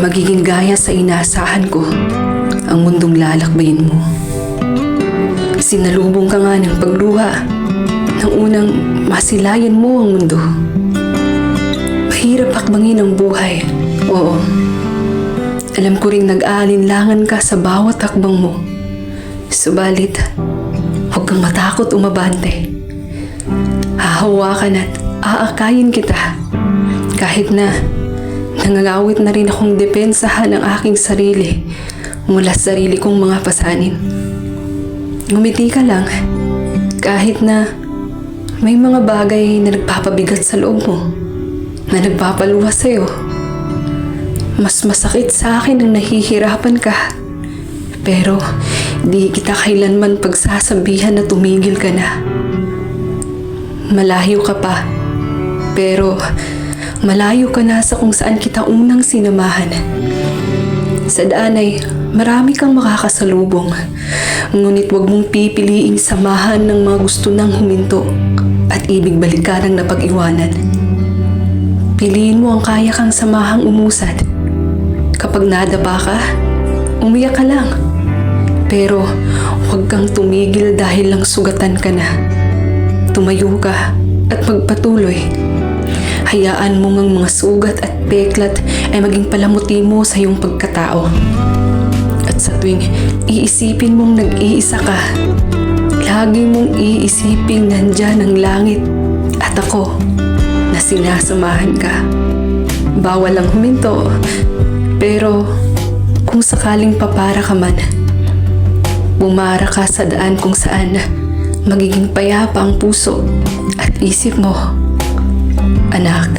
magiging gaya sa inaasahan ko ang mundong lalakbayin mo. Sinalubong ka nga ng pagluha nang unang masilayan mo ang mundo. Mahirap hakbangin ang buhay. Oo. Alam ko ring nag-aalinlangan ka sa bawat hakbang mo. Subalit, huwag kang matakot umabante. Hahawakan at aakayin kita. Kahit na nangangawit na rin akong depensahan ang aking sarili mula sa sarili kong mga pasanin. Ngumiti ka lang kahit na may mga bagay na nagpapabigat sa loob mo, na nagpapaluha sa'yo. Mas masakit sa akin ang nahihirapan ka. Pero di kita kailanman pagsasabihan na tumigil ka na. Malayo ka pa, pero malayo ka na sa kung saan kita unang sinamahan. Sa daan ay marami kang makakasalubong, ngunit huwag mong pipiliing samahan ng mga gusto nang huminto at ibig balikan ang napag-iwanan. Piliin mo ang kaya kang samahang umusad. Kapag nadapa ka, umiyak ka lang. Pero huwag kang tumigil dahil lang sugatan ka na. Tumayo ka at magpatuloy. Hayaan mo ngang mga sugat at peklat ay maging palamuti mo sa iyong pagkatao. At sa tuwing iisipin mong nag-iisa ka, lagi mong iisipin nandyan ang langit at ako na sinasamahan ka. Bawal lang huminto, pero kung sakaling papara ka man, bumara ka sa daan kung saan magiging payapa ang puso at isip mo, anak.